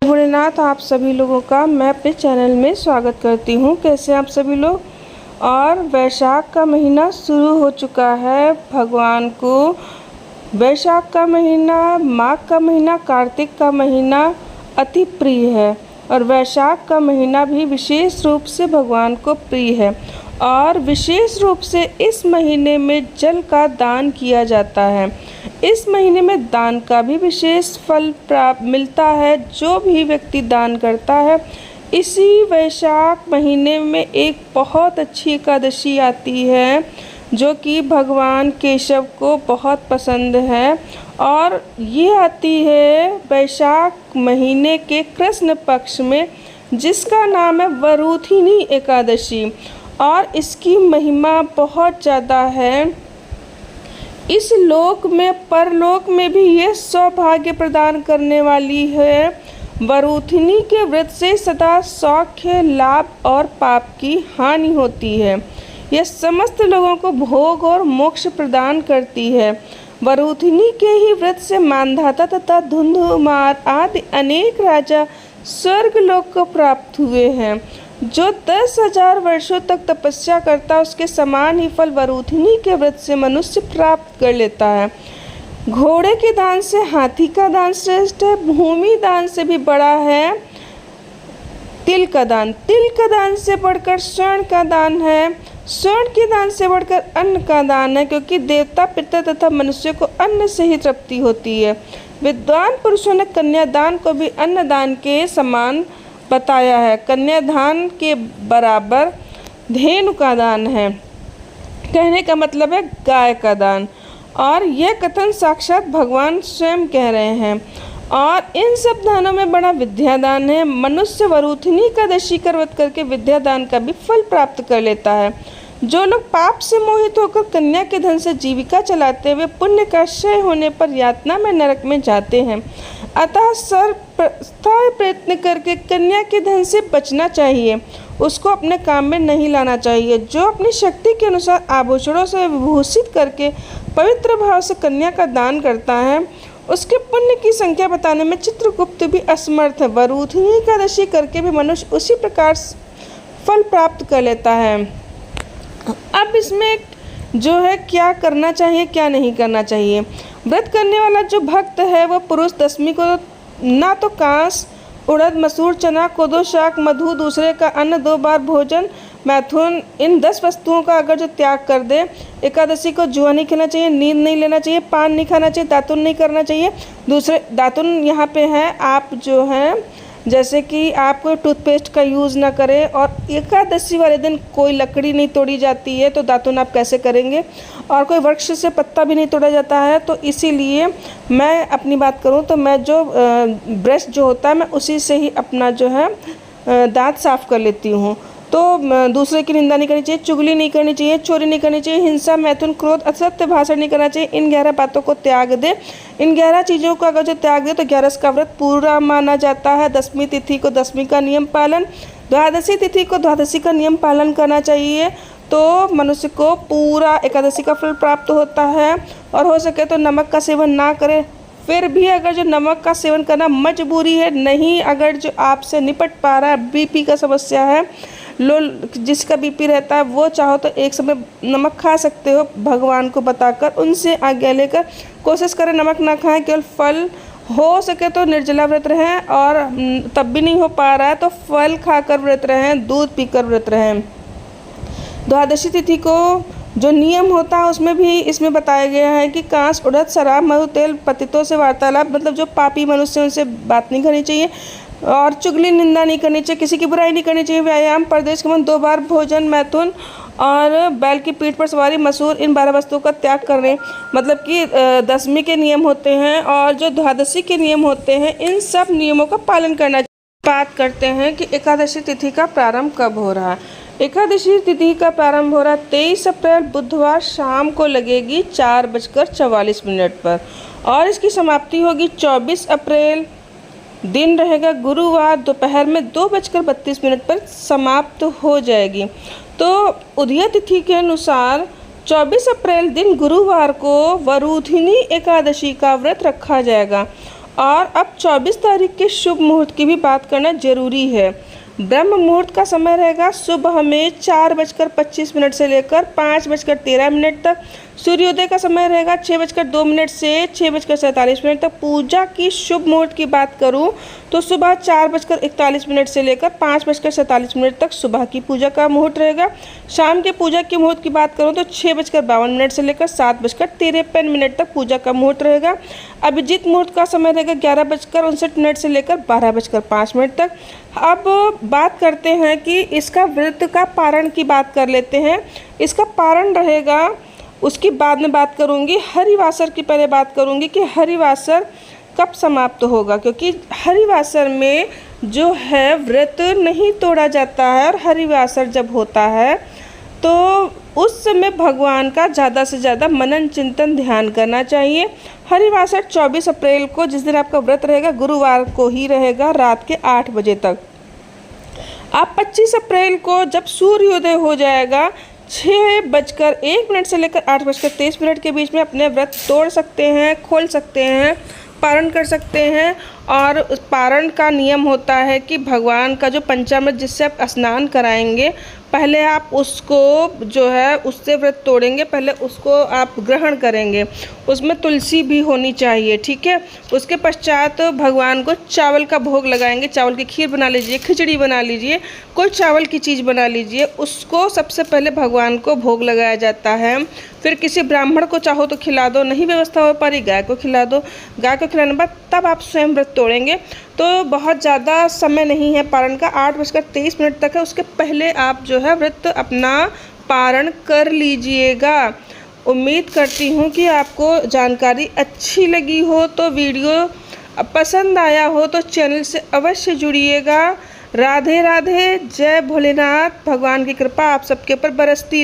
भोलेनाथ आप सभी लोगों का मैं अपने चैनल में स्वागत करती हूँ। कैसे आप सभी लोग। और वैशाख का महीना शुरू हो चुका है। भगवान को वैशाख का महीना, माघ का महीना, कार्तिक का महीना अति प्रिय है और वैशाख का महीना भी विशेष रूप से भगवान को प्रिय है। और विशेष रूप से इस महीने में जल का दान किया जाता है। इस महीने में दान का भी विशेष फल प्राप्त मिलता है। जो भी व्यक्ति दान करता है, इसी वैशाख महीने में एक बहुत अच्छी एकादशी आती है जो कि भगवान केशव को बहुत पसंद है और ये आती है वैशाख महीने के कृष्ण पक्ष में, जिसका नाम है वरूथिनी एकादशी। और इसकी महिमा बहुत ज़्यादा है। इस लोक में, परलोक में भी ये सौभाग्य प्रदान करने वाली है। वरूथिनी के व्रत से सदा सौख्य, लाभ और पाप की हानि होती है। यह समस्त लोगों को भोग और मोक्ष प्रदान करती है। वरूथिनी के ही व्रत से मांधाता तथा धुंधुमार आदि अनेक राजा स्वर्गलोक को प्राप्त हुए हैं। जो 10,000 वर्षों तक तपस्या करता, उसके समान ही फल वरूथिनी के व्रत से मनुष्य प्राप्त कर लेता है। घोड़े के दान से हाथी का दान श्रेष्ठ है। भूमि दान से भी बड़ा है तिल का दान। तिल का दान से बढ़कर स्वर्ण का दान है। स्वर्ण के दान से बढ़कर अन्न का दान है, क्योंकि देवता, पितर तथा मनुष्य को अन्न से ही तृप्ति होती है। विद्वान पुरुषों ने कन्यादान को भी अन्नदान के समान बताया है। कन्यादान के बराबर धेनु का दान है। कहने का मतलब है गाय का दान। और यह कथन साक्षात भगवान स्वयं कह रहे हैं। और इन सब दानों में बड़ा विद्यादान है। मनुष्य वरूथिनी एकादशी का व्रत करके विद्यादान का भी फल प्राप्त कर लेता है। जो लोग पाप से मोहित होकर कन्या के धन से जीविका चलाते हुए पुण्य का क्षय होने पर यातना में नरक में जाते हैं। अतः प्रयत्न करके कन्या के धन से बचना चाहिए। उसको अपने काम में नहीं लाना चाहिए। जो अपनी शक्ति के अनुसार आभूषणों से विभूषित करके पवित्र भाव से कन्या का दान करता है, उसके पुण्य की संख्या बताने में चित्रगुप्त भी असमर्थ है। वरूथिनी एकादशी करके भी मनुष्य उसी प्रकार फल प्राप्त कर लेता है। अब इसमें जो है क्या करना चाहिए, क्या नहीं करना चाहिए। व्रत करने वाला जो भक्त है वह पुरुष दशमी को ना तो कांस, उड़द, मसूर, चना, कोदो, शाक, मधु, दूसरे का अन्न, 2 बार भोजन, मैथुन, इन 10 वस्तुओं का अगर जो त्याग कर दे, एकादशी को जुआ नहीं खेलना चाहिए, नींद नहीं लेना चाहिए, पान नहीं खाना चाहिए, दातुन नहीं करना चाहिए। दूसरे दातुन यहाँ पे है, आप जो हैं जैसे कि आप कोई टूथपेस्ट का यूज़ ना करें। और एकादशी वाले दिन कोई लकड़ी नहीं तोड़ी जाती है, तो दातुन आप कैसे करेंगे। और कोई वृक्ष से पत्ता भी नहीं तोड़ा जाता है। तो इसीलिए मैं अपनी बात करूं तो मैं जो ब्रश जो होता है, मैं उसी से ही अपना जो है दांत साफ़ कर लेती हूँ। तो दूसरे की निंदा नहीं करनी चाहिए, चुगली नहीं करनी चाहिए, चोरी नहीं करनी चाहिए, हिंसा, मैथुन, क्रोध, असत्य भाषण नहीं करना चाहिए। इन 11 बातों को त्याग दे। इन 11 चीज़ों को अगर जो त्याग दे तो 11 का व्रत पूरा माना जाता है। दशमी तिथि को दशमी का नियम पालन, द्वादशी तिथि को द्वादशी का नियम पालन करना चाहिए। तो मनुष्य को पूरा एकादशी का फल प्राप्त होता है। और हो सके तो नमक का सेवन ना करें। फिर भी अगर जो नमक का सेवन करना मजबूरी है, नहीं अगर जो आपसे निपट पा रहा है, बीपी का समस्या है, लो जिसका बीपी रहता है, वो चाहो तो एक समय नमक खा सकते हो। भगवान को बताकर उनसे आज्ञा लेकर कोशिश करें नमक ना खाएं। केवल फल, हो सके तो निर्जला व्रत रहें, और तब भी नहीं हो पा रहा है तो फल खाकर व्रत रहें, दूध पीकर व्रत रहें। द्वादशी तिथि को जो नियम होता है उसमें भी इसमें बताया गया है कि कांस, उड़द, शराब, मधु, तेल, पतितों से वार्तालाप, मतलब जो पापी मनुष्य उनसे बात नहीं करनी चाहिए। और चुगली, निंदा नहीं करनी चाहिए, किसी की बुराई नहीं करनी चाहिए। व्यायाम, परदेश गमन, 2 बार भोजन, मैथुन और बैल की पीठ पर सवारी, मसूर, इन 12 वस्तुओं का त्याग करें। मतलब कि दशमी के नियम होते हैं और जो द्वादशी के नियम होते हैं, इन सब नियमों का पालन करना। बात करते हैं कि एकादशी तिथि का प्रारंभ कब हो रहा है। एकादशी तिथि का प्रारंभ हो रहा है 23 अप्रैल बुधवार शाम को लगेगी 4:44 पर, और इसकी समाप्ति होगी 24 अप्रैल, दिन रहेगा गुरुवार, दोपहर में 2:32 पर समाप्त हो जाएगी। तो उदय तिथि के अनुसार 24 अप्रैल दिन गुरुवार को वरूथिनी एकादशी का व्रत रखा जाएगा। और अब 24 तारीख के शुभ मुहूर्त की भी बात करना जरूरी है। ब्रह्म मुहूर्त का समय रहेगा सुबह में 4:25 से लेकर 5:13 तक। सूर्योदय का समय रहेगा 6:02 से 6:47 तक। पूजा की शुभ मुहूर्त की बात करूं तो सुबह 4:41 से लेकर 5:47 तक सुबह की पूजा का मुहूर्त रहेगा। शाम के पूजा के मुहूर्त की बात करूं तो 6:52 से लेकर 7:53 तक पूजा का मुहूर्त रहेगा। अभिजीत मुहूर्त का समय रहेगा 11:59 से लेकर 12:05 तक। अब बात करते हैं कि इसका व्रत का पारण की बात कर लेते हैं। इसका पारण रहेगा, उसकी बाद में बात करूंगी। हरिवासर की पहले बात करूंगी कि हरिवासर कब समाप्त होगा, क्योंकि हरिवासर में जो है व्रत नहीं तोड़ा जाता है। और हरिवासर जब होता है तो उस समय भगवान का ज़्यादा से ज़्यादा मनन चिंतन ध्यान करना चाहिए। हरिवासर 24 अप्रैल को, जिस दिन आपका व्रत रहेगा, गुरुवार को ही रहेगा रात के 8 बजे तक। आप 25 अप्रैल को जब सूर्योदय हो जाएगा 6:01 से लेकर 8:23 के बीच में अपने व्रत तोड़ सकते हैं, खोल सकते हैं, पारण कर सकते हैं। और उस पारण का नियम होता है कि भगवान का जो पंचामृत जिससे आप स्नान कराएंगे, पहले आप उसको जो है उससे व्रत तोड़ेंगे, पहले उसको आप ग्रहण करेंगे। उसमें तुलसी भी होनी चाहिए, ठीक है। उसके पश्चात भगवान को चावल का भोग लगाएंगे। चावल की खीर बना लीजिए, खिचड़ी बना लीजिए, कोई चावल की चीज़ बना लीजिए, उसको सबसे पहले भगवान को भोग लगाया जाता है। फिर किसी ब्राह्मण को चाहो तो खिला दो, नहीं व्यवस्था हो पा रही गाय को खिला दो। गाय को खिलाने के बाद तब आप स्वयं व्रत तोड़ेंगे। तो बहुत ज़्यादा समय नहीं है पारण का, 8:23 तक है। उसके पहले आप जो है व्रत अपना पारण कर लीजिएगा। उम्मीद करती हूँ कि आपको जानकारी अच्छी लगी हो, तो वीडियो पसंद आया हो तो चैनल से अवश्य जुड़िएगा। राधे राधे, जय भोलेनाथ। भगवान की कृपा आप सबके ऊपर बरसती